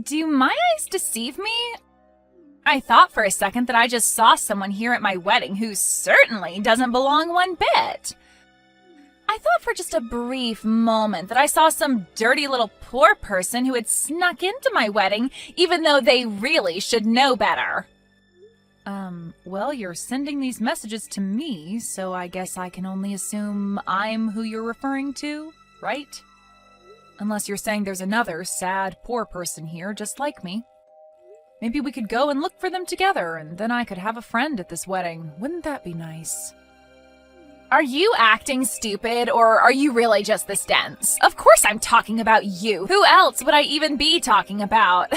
Do my eyes deceive me? I thought for a second that I just saw someone here at my wedding who certainly doesn't belong one bit. I thought for just a brief moment that I saw some dirty little poor person who had snuck into my wedding, even though they really should know better. Well, you're sending these messages to me, so I guess I can only assume I'm who you're referring to, right? Unless you're saying there's another sad, poor person here just like me. Maybe we could go and look for them together, and then I could have a friend at this wedding. Wouldn't that be nice? Are you acting stupid, or are you really just this dense? Of course I'm talking about you. Who else would I even be talking about?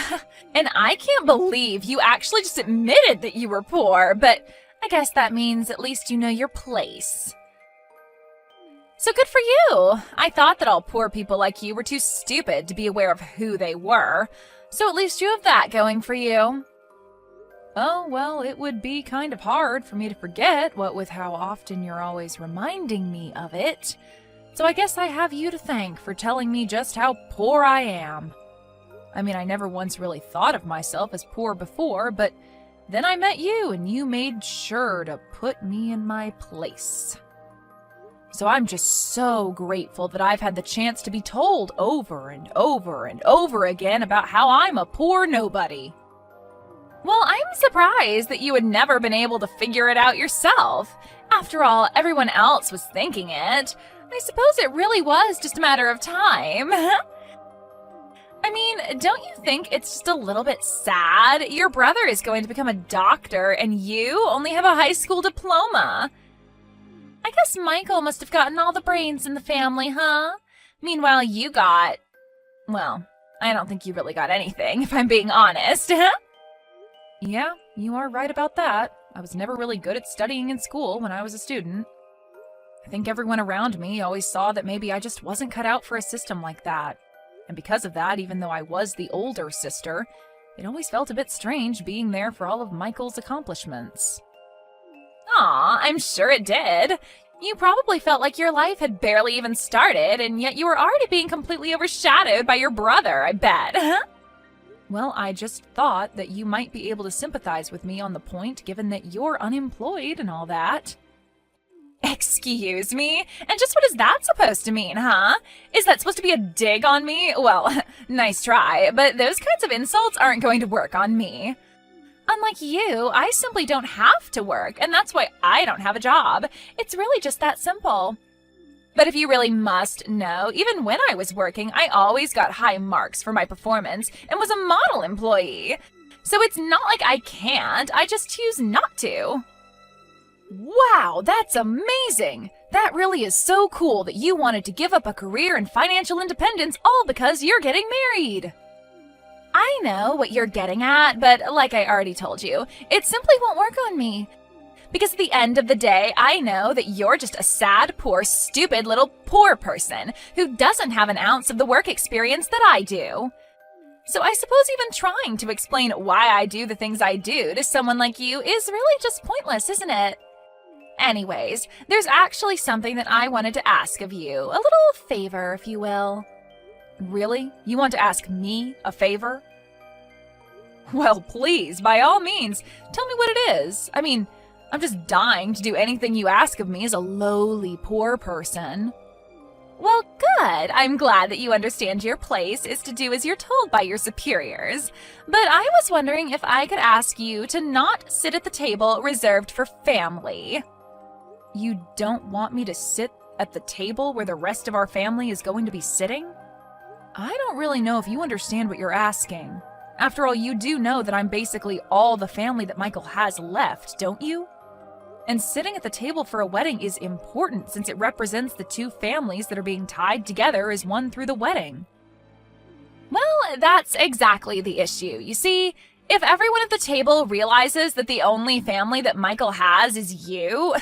And I can't believe you actually just admitted that you were poor, but I guess that means at least you know your place. So good for you. I thought that all poor people like you were too stupid to be aware of who they were. So at least you have that going for you. Oh, well, it would be kind of hard for me to forget, what with how often you're always reminding me of it. So I guess I have you to thank for telling me just how poor I am. I mean, I never once really thought of myself as poor before, but then I met you and you made sure to put me in my place. So I'm just so grateful that I've had the chance to be told over and over and over again about how I'm a poor nobody. Well, I'm surprised that you had never been able to figure it out yourself. After all, everyone else was thinking it. I suppose it really was just a matter of time. I mean, don't you think it's just a little bit sad? Your brother is going to become a doctor and you only have a high school diploma. I guess Michael must have gotten all the brains in the family, huh? Meanwhile, you got... well, I don't think you really got anything, if I'm being honest. Yeah, you are right about that. I was never really good at studying in school when I was a student. I think everyone around me always saw that maybe I just wasn't cut out for a system like that. And because of that, even though I was the older sister, it always felt a bit strange being there for all of Michael's accomplishments. Aw, I'm sure it did. You probably felt like your life had barely even started, and yet you were already being completely overshadowed by your brother, I bet. Well, I just thought that you might be able to sympathize with me on the point, given that you're unemployed and all that. Excuse me? And just what is that supposed to mean, huh? Is that supposed to be a dig on me? Well, nice try, but those kinds of insults aren't going to work on me. Unlike you, I simply don't have to work, and that's why I don't have a job. It's really just that simple. But if you really must know, even when I was working, I always got high marks for my performance and was a model employee. So it's not like I can't, I just choose not to. Wow, that's amazing! That really is so cool that you wanted to give up a career and financial independence all because you're getting married. I know what you're getting at, but like I already told you, it simply won't work on me. Because at the end of the day, I know that you're just a sad, poor, stupid little poor person who doesn't have an ounce of the work experience that I do. So I suppose even trying to explain why I do the things I do to someone like you is really just pointless, isn't it? Anyways, there's actually something that I wanted to ask of you. A little favor, if you will. Really? You want to ask me a favor? Well, please, by all means, tell me what it is. I mean, I'm just dying to do anything you ask of me as a lowly poor person. Well, good. I'm glad that you understand your place is to do as you're told by your superiors. But I was wondering if I could ask you to not sit at the table reserved for family. You don't want me to sit at the table where the rest of our family is going to be sitting? I don't really know if you understand what you're asking. After all, you do know that I'm basically all the family that Michael has left, don't you? And sitting at the table for a wedding is important since it represents the two families that are being tied together as one through the wedding. Well, that's exactly the issue. You see, if everyone at the table realizes that the only family that Michael has is you,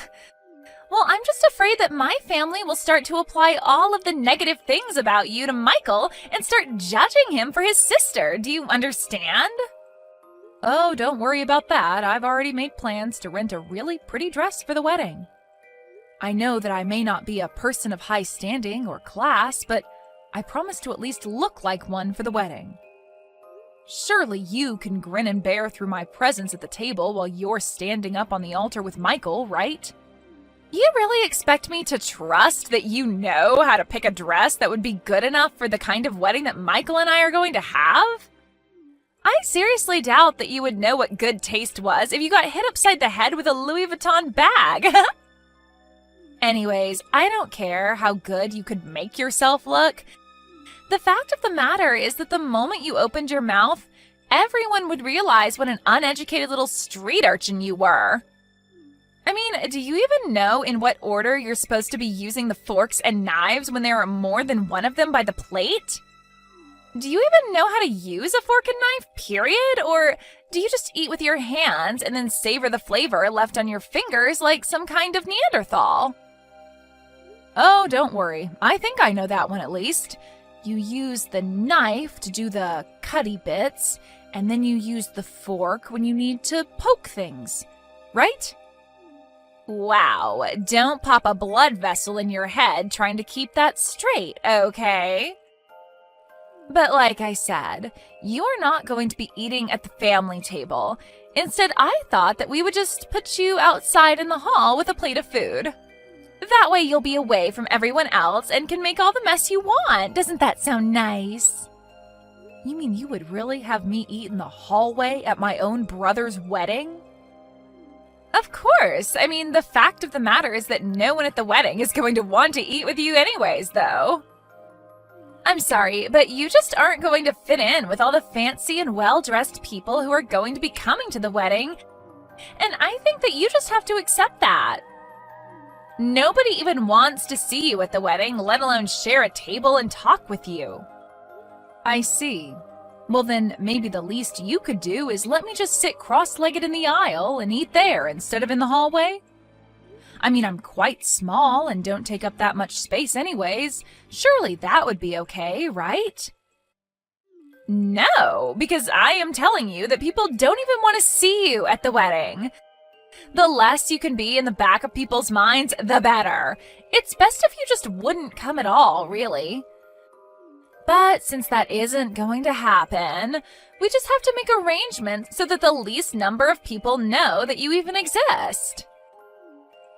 well, I'm just afraid that my family will start to apply all of the negative things about you to Michael and start judging him for his sister. Do you understand? Oh, don't worry about that. I've already made plans to rent a really pretty dress for the wedding. I know that I may not be a person of high standing or class, but I promise to at least look like one for the wedding. Surely you can grin and bear through my presence at the table while you're standing up on the altar with Michael, right? You really expect me to trust that you know how to pick a dress that would be good enough for the kind of wedding that Michael and I are going to have? I seriously doubt that you would know what good taste was if you got hit upside the head with a Louis Vuitton bag. Anyways, I don't care how good you could make yourself look. The fact of the matter is that the moment you opened your mouth, everyone would realize what an uneducated little street urchin you were. I mean, do you even know in what order you're supposed to be using the forks and knives when there are more than one of them by the plate? Do you even know how to use a fork and knife, period? Or do you just eat with your hands and then savor the flavor left on your fingers like some kind of Neanderthal? Oh, don't worry. I think I know that one at least. You use the knife to do the cutty bits, and then you use the fork when you need to poke things, right? Wow, don't pop a blood vessel in your head trying to keep that straight, okay? But like I said, you're not going to be eating at the family table. Instead, I thought that we would just put you outside in the hall with a plate of food. That way you'll be away from everyone else and can make all the mess you want. Doesn't that sound nice? You mean you would really have me eat in the hallway at my own brother's wedding? Of course. I mean, the fact of the matter is that no one at the wedding is going to want to eat with you anyways, though. I'm sorry, but you just aren't going to fit in with all the fancy and well-dressed people who are going to be coming to the wedding. And I think that you just have to accept that. Nobody even wants to see you at the wedding, let alone share a table and talk with you. I see. Well then, maybe the least you could do is let me just sit cross-legged in the aisle and eat there instead of in the hallway. I mean, I'm quite small and don't take up that much space anyways. Surely that would be okay, right? No, because I am telling you that people don't even want to see you at the wedding. The less you can be in the back of people's minds, the better. It's best if you just wouldn't come at all, really. But since that isn't going to happen, we just have to make arrangements so that the least number of people know that you even exist.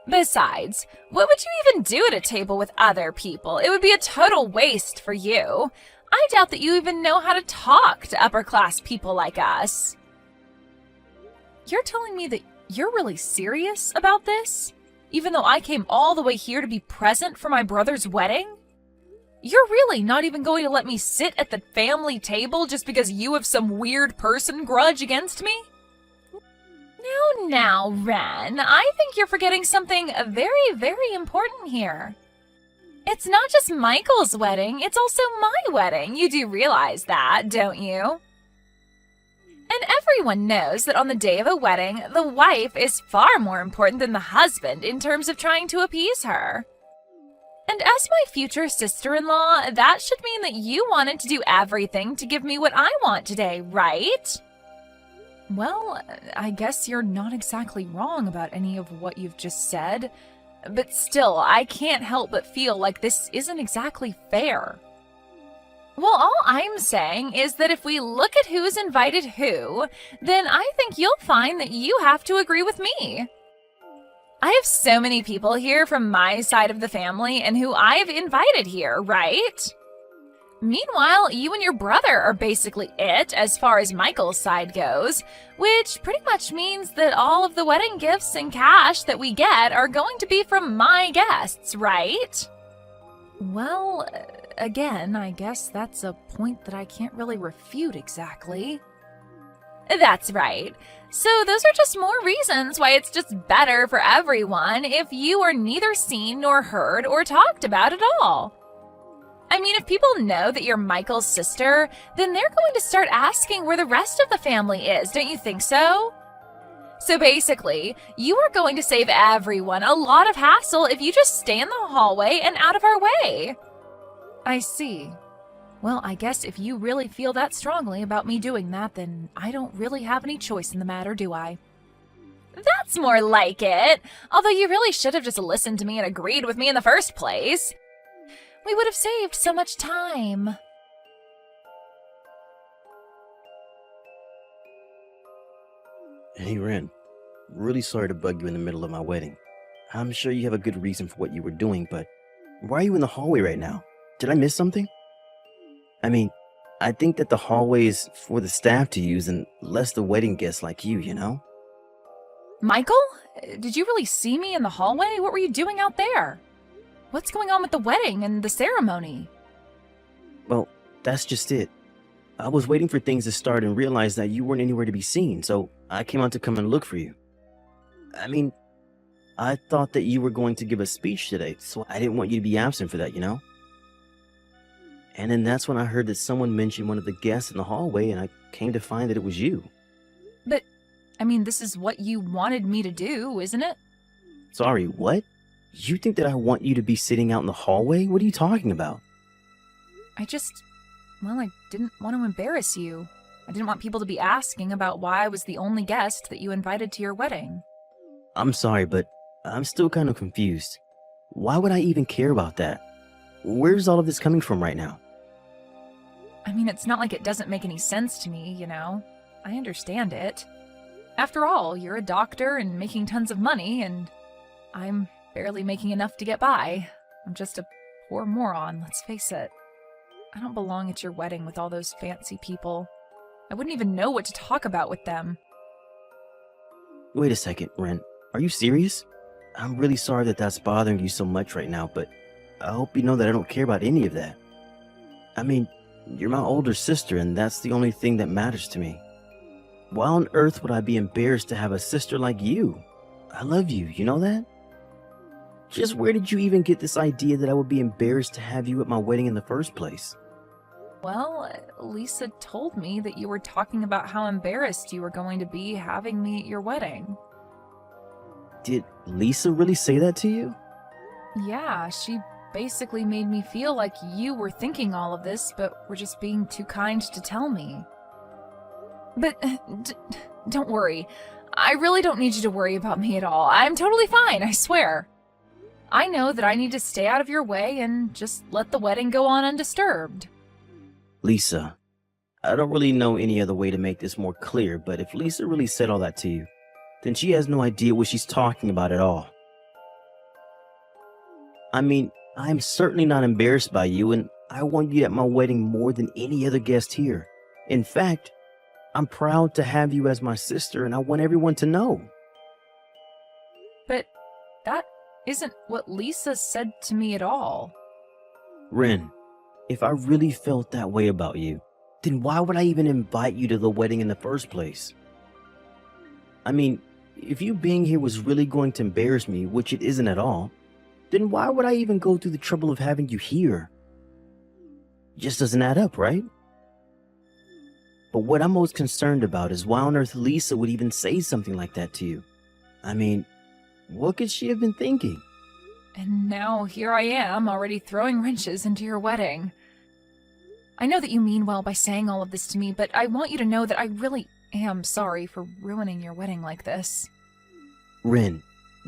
Besides, what would you even do at a table with other people? It would be a total waste for you. I doubt that you even know how to talk to upper-class people like us. You're telling me that you're really serious about this? Even though I came all the way here to be present for my brother's wedding? You're really not even going to let me sit at the family table just because you have some weird person grudge against me? Now, Ren, I think you're forgetting something very, very important here. It's not just Michael's wedding, it's also my wedding. You do realize that, don't you? And everyone knows that on the day of a wedding, the wife is far more important than the husband in terms of trying to appease her. And as my future sister-in-law, that should mean that you wanted to do everything to give me what I want today, right? Well, I guess you're not exactly wrong about any of what you've just said. But still, I can't help but feel like this isn't exactly fair. Well, all I'm saying is that if we look at who's invited who, then I think you'll find that you have to agree with me. I have so many people here from my side of the family and who I've invited here, right? Meanwhile, you and your brother are basically it as far as Michael's side goes, which pretty much means that all of the wedding gifts and cash that we get are going to be from my guests, right? Well, again, I guess that's a point that I can't really refute exactly. That's right. So those are just more reasons why it's just better for everyone if you are neither seen nor heard or talked about at all. I mean, if people know that you're Michael's sister, then they're going to start asking where the rest of the family is, don't you think so? So basically, you are going to save everyone a lot of hassle if you just stay in the hallway and out of our way. I see. Well, I guess if you really feel that strongly about me doing that, then I don't really have any choice in the matter, do I? That's more like it. Although you really should have just listened to me and agreed with me in the first place. We would have saved so much time. Hey, Ren. Really sorry to bug you in the middle of my wedding. I'm sure you have a good reason for what you were doing, but why are you in the hallway right now? Did I miss something? I mean, I think that the hallway is for the staff to use and less the wedding guests like you? Michael? Did you really see me in the hallway? What were you doing out there? What's going on with the wedding and the ceremony? Well, that's just it. I was waiting for things to start and realized that you weren't anywhere to be seen, so I came out to come and look for you. I mean, I thought that you were going to give a speech today, so I didn't want you to be absent for that? And then that's when I heard that someone mentioned one of the guests in the hallway, and I came to find that it was you. But, this is what you wanted me to do, isn't it? Sorry, what? You think that I want you to be sitting out in the hallway? What are you talking about? I didn't want to embarrass you. I didn't want people to be asking about why I was the only guest that you invited to your wedding. I'm sorry, but I'm still kind of confused. Why would I even care about that? Where's all of this coming from right now? It's not like it doesn't make any sense to me, I understand it. After all, you're a doctor and making tons of money, and I'm barely making enough to get by. I'm just a poor moron, let's face it. I don't belong at your wedding with all those fancy people. I wouldn't even know what to talk about with them. Wait a second, Ren. Are you serious? I'm really sorry that that's bothering you so much right now, but I hope you know that I don't care about any of that. You're my older sister, and that's the only thing that matters to me. Why on earth would I be embarrassed to have a sister like you? I love you, you know that? Just where did you even get this idea that I would be embarrassed to have you at my wedding in the first place? Well, Lisa told me that you were talking about how embarrassed you were going to be having me at your wedding. Did Lisa really say that to you? Yeah, she basically made me feel like you were thinking all of this, but were just being too kind to tell me. But don't worry. I really don't need you to worry about me at all. I'm totally fine, I swear. I know that I need to stay out of your way and just let the wedding go on undisturbed. Lisa, I don't really know any other way to make this more clear, but if Lisa really said all that to you, then she has no idea what she's talking about at all. I'm certainly not embarrassed by you, and I want you at my wedding more than any other guest here. In fact, I'm proud to have you as my sister, and I want everyone to know. But that isn't what Lisa said to me at all. Ren, if I really felt that way about you, then why would I even invite you to the wedding in the first place? If you being here was really going to embarrass me, which it isn't at all, then why would I even go through the trouble of having you here? Just doesn't add up, right? But what I'm most concerned about is why on earth Lisa would even say something like that to you. What could she have been thinking? And now here I am, already throwing wrenches into your wedding. I know that you mean well by saying all of this to me, but I want you to know that I really am sorry for ruining your wedding like this. Ren,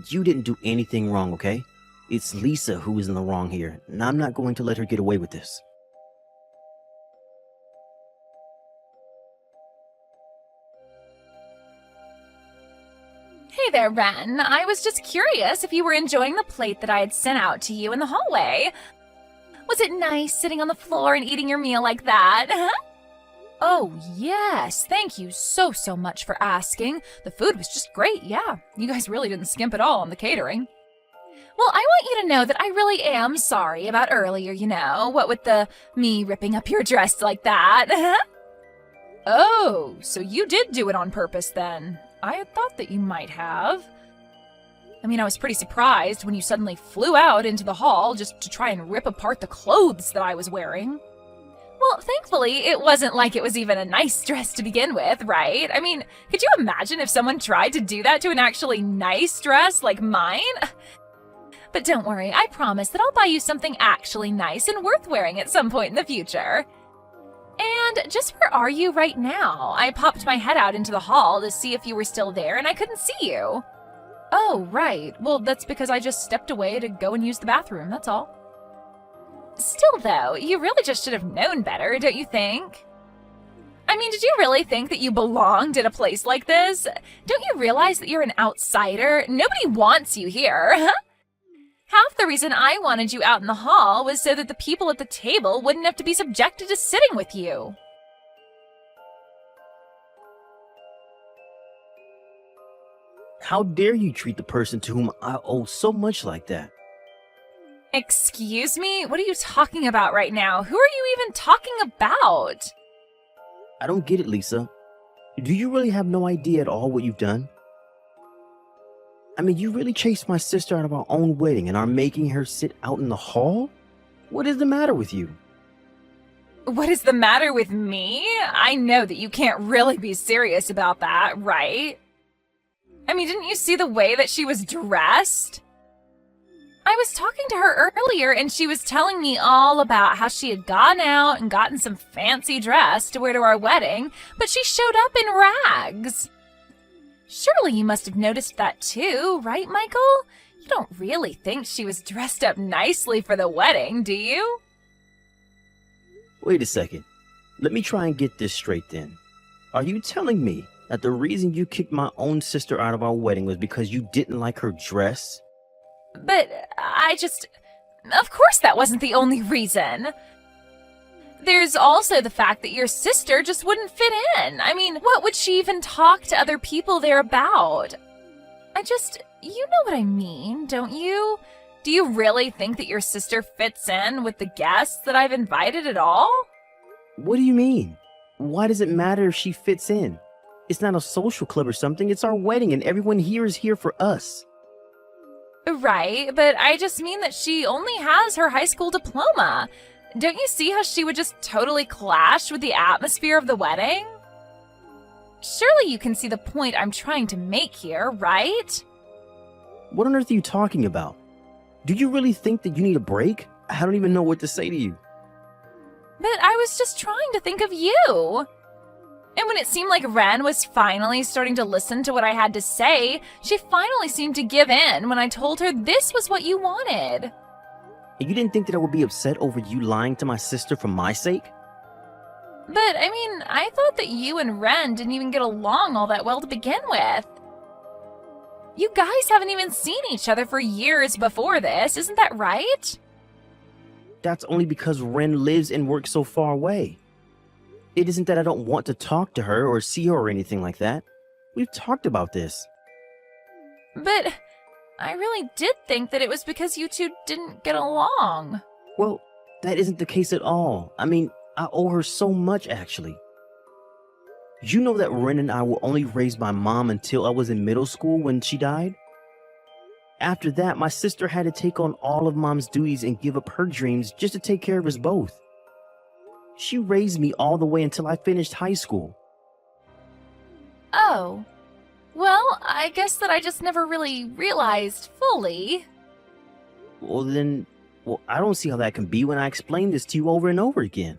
you didn't do anything wrong, okay? It's Lisa who is in the wrong here, and I'm not going to let her get away with this. Hey there, Ren. I was just curious if you were enjoying the plate that I had sent out to you in the hallway. Was it nice sitting on the floor and eating your meal like that? Oh, yes. Thank you so much for asking. The food was just great, yeah. You guys really didn't skimp at all on the catering. Well, I want you to know that I really am sorry about earlier, what with me ripping up your dress like that. Oh, so you did do it on purpose then. I had thought that you might have. I was pretty surprised when you suddenly flew out into the hall just to try and rip apart the clothes that I was wearing. Well, thankfully, it wasn't like it was even a nice dress to begin with, right? Could you imagine if someone tried to do that to an actually nice dress like mine? But don't worry, I promise that I'll buy you something actually nice and worth wearing at some point in the future. And just where are you right now? I popped my head out into the hall to see if you were still there, and I couldn't see you. Oh, right. Well, that's because I just stepped away to go and use the bathroom, that's all. Still, though, you really just should have known better, don't you think? I mean, did you really think that you belonged in a place like this? Don't you realize that you're an outsider? Nobody wants you here. Half the reason I wanted you out in the hall was so that the people at the table wouldn't have to be subjected to sitting with you. How dare you treat the person to whom I owe so much like that? Excuse me? What are you talking about right now? Who are you even talking about? I don't get it, Lisa. Do you really have no idea at all what you've done? I mean, you really chased my sister out of our own wedding and are making her sit out in the hall? What is the matter with you? What is the matter with me? I know that you can't really be serious about that, right? I mean, didn't you see the way that she was dressed? I was talking to her earlier and she was telling me all about how she had gone out and gotten some fancy dress to wear to our wedding, but she showed up in rags. Surely you must have noticed that too, right, Michael? You don't really think she was dressed up nicely for the wedding, do you? Wait a second. Let me try and get this straight then. Are you telling me that the reason you kicked my own sister out of our wedding was because you didn't like her dress? But of course that wasn't the only reason. There's also the fact that your sister just wouldn't fit in. I mean, what would she even talk to other people there about? You know what I mean, don't you? Do you really think that your sister fits in with the guests that I've invited at all? What do you mean? Why does it matter if she fits in? It's not a social club or something. It's our wedding and everyone here is here for us. Right, but I just mean that she only has her high school diploma. Don't you see how she would just totally clash with the atmosphere of the wedding? Surely you can see the point I'm trying to make here, right? What on earth are you talking about? Do you really think that you need a break? I don't even know what to say to you. But I was just trying to think of you. And when it seemed like Ren was finally starting to listen to what I had to say, she finally seemed to give in when I told her this was what you wanted. And you didn't think that I would be upset over you lying to my sister for my sake? But, I mean, I thought that you and Ren didn't even get along all that well to begin with. You guys haven't even seen each other for years before this, isn't that right? That's only because Ren lives and works so far away. It isn't that I don't want to talk to her or see her or anything like that. We've talked about this. But I really did think that it was because you two didn't get along. Well, that isn't the case at all. I mean, I owe her so much, actually. You know that Ren and I were only raised by Mom until I was in middle school when she died? After that, my sister had to take on all of Mom's duties and give up her dreams just to take care of us both. She raised me all the way until I finished high school. Oh. Well, I guess that I just never really realized fully. Well, I don't see how that can be when I explained this to you over and over again.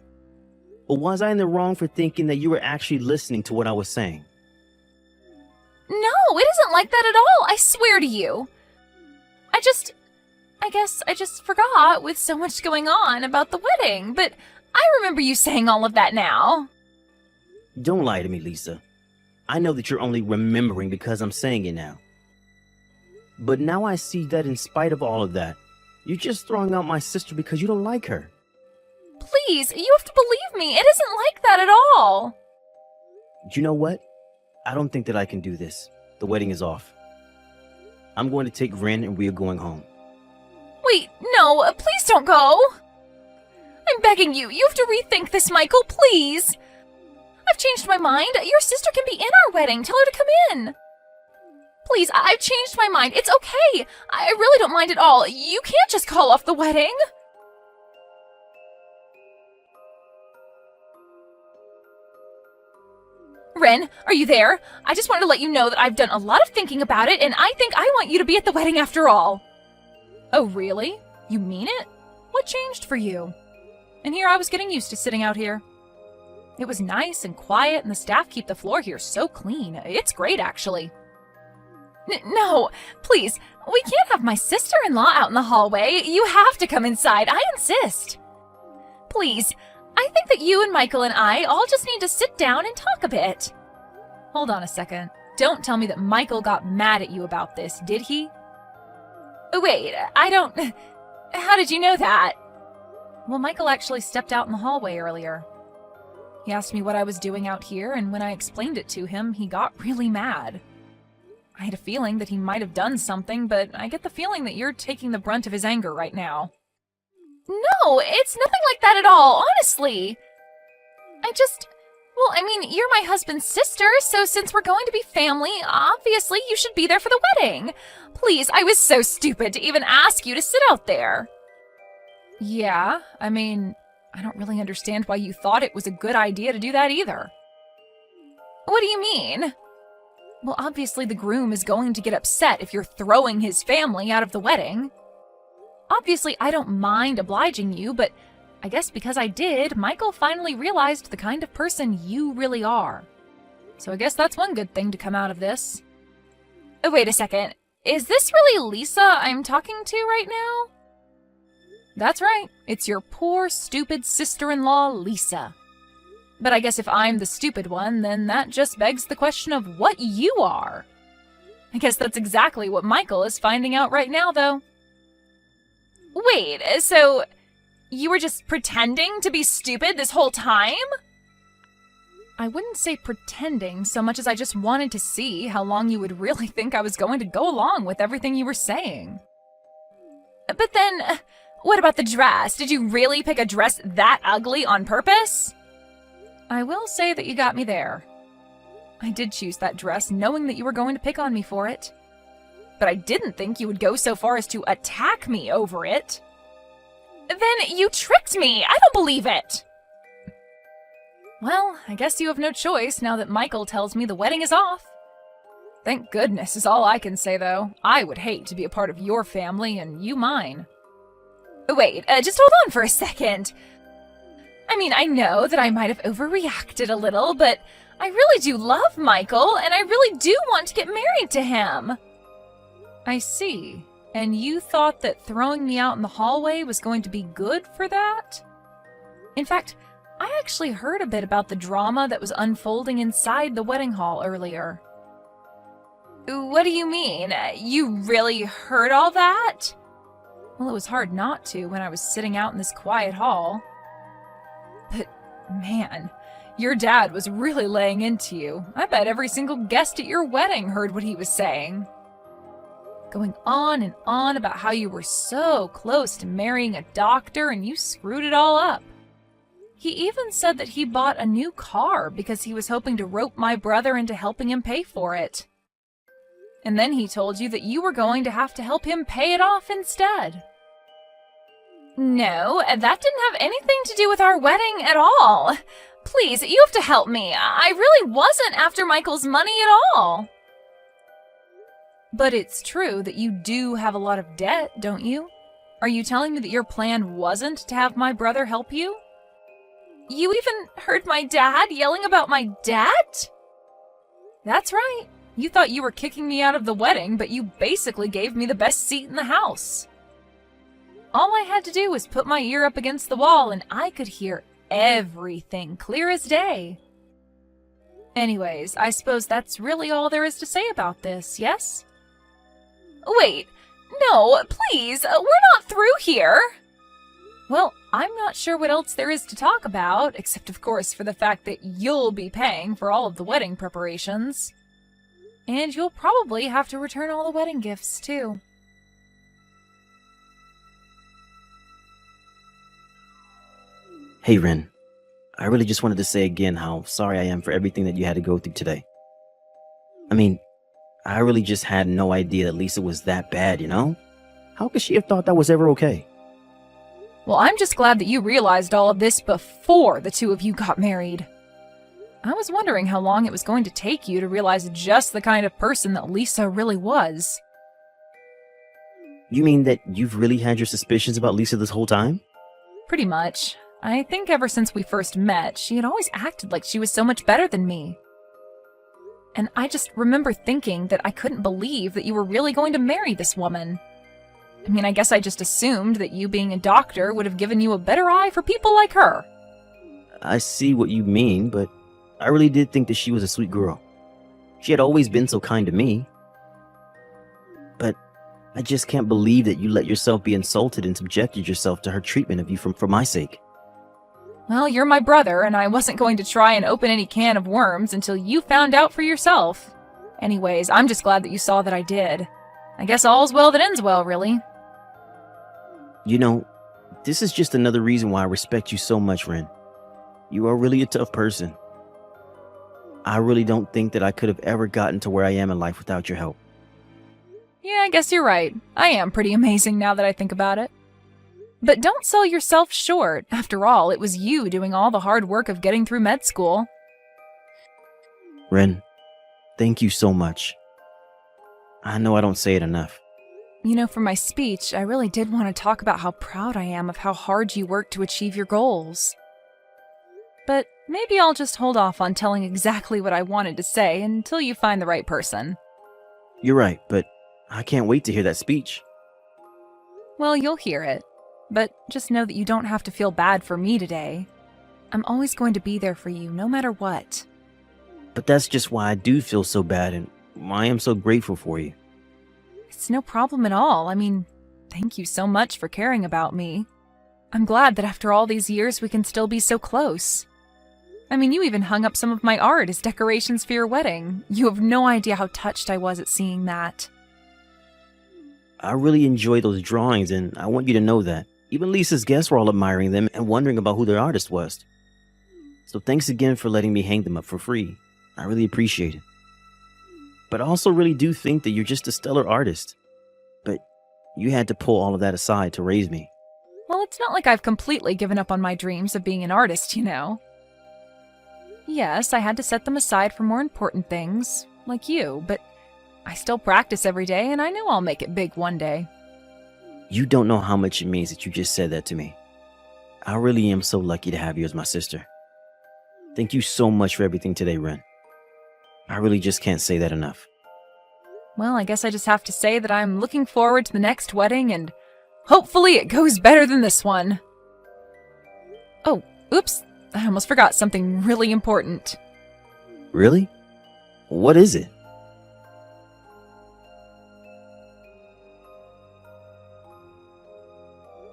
Or was I in the wrong for thinking that you were actually listening to what I was saying? No, it isn't like that at all, I swear to you. I guess I just forgot with so much going on about the wedding, but I remember you saying all of that now. Don't lie to me, Lisa. I know that you're only remembering because I'm saying it now. But now I see that in spite of all of that, you're just throwing out my sister because you don't like her. Please, you have to believe me. It isn't like that at all. Do you know what? I don't think that I can do this. The wedding is off. I'm going to take Ren and we are going home. Wait, no, please don't go. I'm begging you. You have to rethink this, Michael, please. I've changed my mind. Your sister can be in our wedding. Tell her to come in. Please, I've changed my mind. It's okay. I really don't mind at all. You can't just call off the wedding. Ren, are you there? I just wanted to let you know that I've done a lot of thinking about it, and I think I want you to be at the wedding after all. Oh, really? You mean it? What changed for you? And here I was getting used to sitting out here. It was nice and quiet, and the staff keep the floor here so clean. It's great, actually. No, please, we can't have my sister-in-law out in the hallway. You have to come inside, I insist. Please, I think that you and Michael and I all just need to sit down and talk a bit. Hold on a second. Don't tell me that Michael got mad at you about this, did he? Wait, I don't... How did you know that? Well, Michael actually stepped out in the hallway earlier. He asked me what I was doing out here, and when I explained it to him, he got really mad. I had a feeling that he might have done something, but I get the feeling that you're taking the brunt of his anger right now. No, it's nothing like that at all, honestly. Well, I mean, you're my husband's sister, so since we're going to be family, obviously you should be there for the wedding. Please, I was so stupid to even ask you to sit out there. Yeah, I mean, I don't really understand why you thought it was a good idea to do that either. What do you mean? Well, obviously the groom is going to get upset if you're throwing his family out of the wedding. Obviously, I don't mind obliging you, but I guess because I did, Michael finally realized the kind of person you really are. So I guess that's one good thing to come out of this. Oh, wait a second. Is this really Lisa I'm talking to right now? That's right. It's your poor, stupid sister-in-law, Lisa. But I guess if I'm the stupid one, then that just begs the question of what you are. I guess that's exactly what Michael is finding out right now, though. Wait, so you were just pretending to be stupid this whole time? I wouldn't say pretending so much as I just wanted to see how long you would really think I was going to go along with everything you were saying. But then, what about the dress? Did you really pick a dress that ugly on purpose? I will say that you got me there. I did choose that dress knowing that you were going to pick on me for it. But I didn't think you would go so far as to attack me over it. Then you tricked me! I don't believe it! Well, I guess you have no choice now that Michael tells me the wedding is off. Thank goodness is all I can say, though. I would hate to be a part of your family and you mine. Wait, just hold on for a second. I mean, I know that I might have overreacted a little, but I really do love Michael, and I really do want to get married to him. I see. And you thought that throwing me out in the hallway was going to be good for that? In fact, I actually heard a bit about the drama that was unfolding inside the wedding hall earlier. What do you mean? You really heard all that? Well, it was hard not to when I was sitting out in this quiet hall. But, man, your dad was really laying into you. I bet every single guest at your wedding heard what he was saying. Going on and on about how you were so close to marrying a doctor and you screwed it all up. He even said that he bought a new car because he was hoping to rope my brother into helping him pay for it. And then he told you that you were going to have to help him pay it off instead. No, that didn't have anything to do with our wedding at all. Please, you have to help me. I really wasn't after Michael's money at all. But it's true that you do have a lot of debt, don't you? Are you telling me that your plan wasn't to have my brother help you? You even heard my dad yelling about my debt? That's right. You thought you were kicking me out of the wedding, but you basically gave me the best seat in the house. All I had to do was put my ear up against the wall and I could hear everything clear as day. Anyways, I suppose that's really all there is to say about this, yes? Wait, no, please, we're not through here. Well, I'm not sure what else there is to talk about, except of course for the fact that you'll be paying for all of the wedding preparations. And you'll probably have to return all the wedding gifts, too. Hey, Ren. I really just wanted to say again how sorry I am for everything that you had to go through today. I mean, I really just had no idea that Lisa was that bad, you know? How could she have thought that was ever okay? Well, I'm just glad that you realized all of this before the two of you got married. I was wondering how long it was going to take you to realize just the kind of person that Lisa really was. You mean that you've really had your suspicions about Lisa this whole time? Pretty much. I think ever since we first met, she had always acted like she was so much better than me. And I just remember thinking that I couldn't believe that you were really going to marry this woman. I mean, I guess I just assumed that you being a doctor would have given you a better eye for people like her. I see what you mean, but I really did think that she was a sweet girl. She had always been so kind to me. But I just can't believe that you let yourself be insulted and subjected yourself to her treatment of you for my sake. Well, you're my brother, and I wasn't going to try and open any can of worms until you found out for yourself. Anyways, I'm just glad that you saw that I did. I guess all's well that ends well, really. You know, this is just another reason why I respect you so much, Ren. You are really a tough person. I really don't think that I could have ever gotten to where I am in life without your help. Yeah, I guess you're right. I am pretty amazing now that I think about it. But don't sell yourself short. After all, it was you doing all the hard work of getting through med school. Ren, thank you so much. I know I don't say it enough. You know, for my speech, I really did want to talk about how proud I am of how hard you worked to achieve your goals. But maybe I'll just hold off on telling exactly what I wanted to say until you find the right person. You're right, but I can't wait to hear that speech. Well, you'll hear it. But just know that you don't have to feel bad for me today. I'm always going to be there for you, no matter what. But that's just why I do feel so bad and why I am so grateful for you. It's no problem at all. I mean, thank you so much for caring about me. I'm glad that after all these years we can still be so close. I mean, you even hung up some of my art as decorations for your wedding. You have no idea how touched I was at seeing that. I really enjoy those drawings, and I want you to know that. Even Lisa's guests were all admiring them and wondering about who their artist was. So thanks again for letting me hang them up for free. I really appreciate it. But I also really do think that you're just a stellar artist. But you had to pull all of that aside to raise me. Well, it's not like I've completely given up on my dreams of being an artist, you know. Yes, I had to set them aside for more important things, like you, but I still practice every day, and I know I'll make it big one day. You don't know how much it means that you just said that to me. I really am so lucky to have you as my sister. Thank you so much for everything today, Ren. I really just can't say that enough. Well, I guess I just have to say that I'm looking forward to the next wedding, and hopefully it goes better than this one. Oh, oops, I almost forgot something really important. Really? What is it?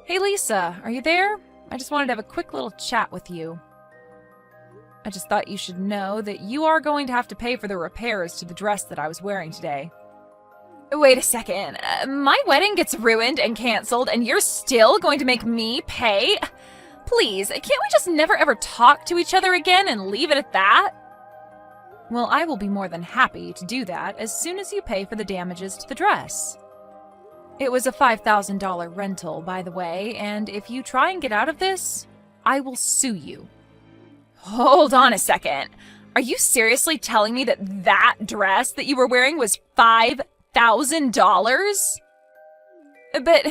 Hey Lisa, are you there? I just wanted to have a quick little chat with you. I just thought you should know that you are going to have to pay for the repairs to the dress that I was wearing today. Wait a second. My wedding gets ruined and canceled, and you're still going to make me pay? Please, can't we just never ever talk to each other again and leave it at that? Well, I will be more than happy to do that as soon as you pay for the damages to the dress. It was a $5,000 rental, by the way, and if you try and get out of this, I will sue you. Hold on a second. Are you seriously telling me that that dress that you were wearing was $5,000? But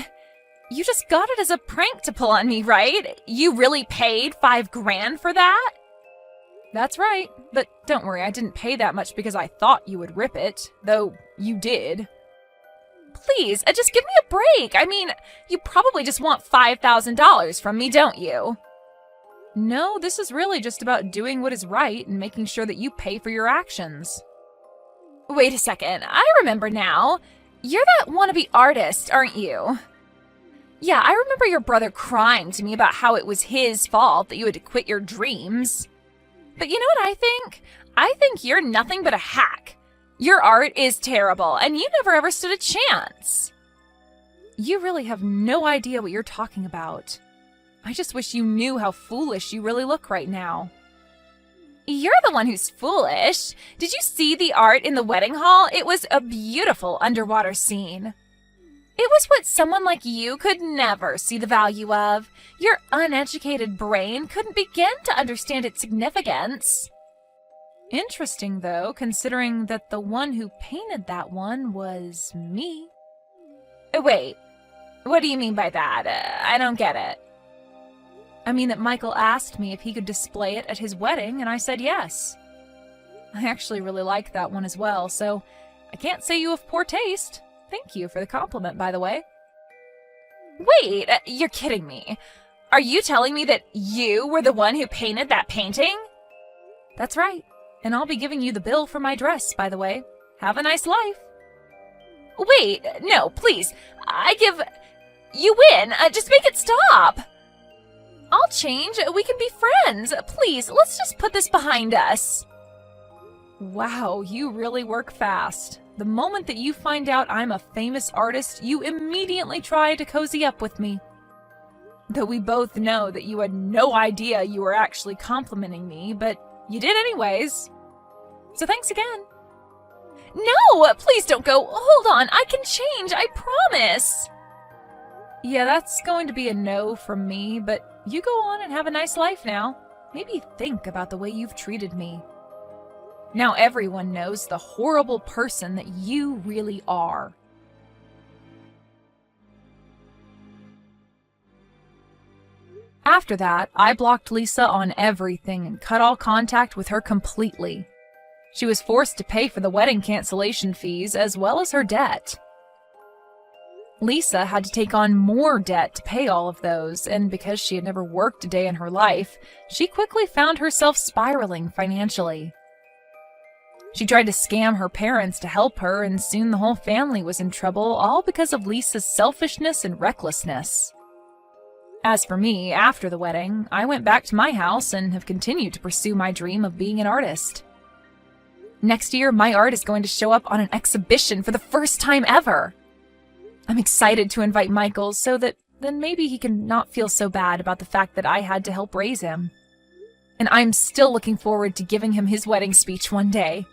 you just got it as a prank to pull on me, right? You really paid $5,000 for that? That's right, but don't worry, I didn't pay that much because I thought you would rip it, though you did. Please, just give me a break. I mean, you probably just want $5,000 from me, don't you? No, this is really just about doing what is right and making sure that you pay for your actions. Wait a second, I remember now. You're that wannabe artist, aren't you? Yeah, I remember your brother crying to me about how it was his fault that you had to quit your dreams. But you know what I think? I think you're nothing but a hack. Your art is terrible, and you never ever stood a chance. You really have no idea what you're talking about. I just wish you knew how foolish you really look right now. You're the one who's foolish. Did you see the art in the wedding hall? It was a beautiful underwater scene. It was what someone like you could never see the value of. Your uneducated brain couldn't begin to understand its significance. Interesting, though, considering that the one who painted that one was me. Wait, what do you mean by that? I don't get it. I mean that Michael asked me if he could display it at his wedding, and I said yes. I actually really like that one as well, so I can't say you have poor taste. Thank you for the compliment, by the way. Wait, you're kidding me. Are you telling me that you were the one who painted that painting? That's right. And I'll be giving you the bill for my dress, by the way. Have a nice life. Wait, no, please. You win. Just make it stop. I'll change. We can be friends. Please, let's just put this behind us. Wow, you really work fast. The moment that you find out I'm a famous artist, you immediately try to cozy up with me. Though we both know that you had no idea you were actually complimenting me, but you did anyways. So thanks again. No, please don't go. Hold on, I can change, I promise. Yeah, that's going to be a no from me, but you go on and have a nice life now. Maybe think about the way you've treated me. Now everyone knows the horrible person that you really are. After that, I blocked Lisa on everything and cut all contact with her completely. She was forced to pay for the wedding cancellation fees as well as her debt. Lisa had to take on more debt to pay all of those, and because she had never worked a day in her life, she quickly found herself spiraling financially. She tried to scam her parents to help her, and soon the whole family was in trouble, all because of Lisa's selfishness and recklessness. As for me, after the wedding, I went back to my house and have continued to pursue my dream of being an artist. Next year, my art is going to show up on an exhibition for the first time ever. I'm excited to invite Michael so that then maybe he can not feel so bad about the fact that I had to help raise him. And I'm still looking forward to giving him his wedding speech one day.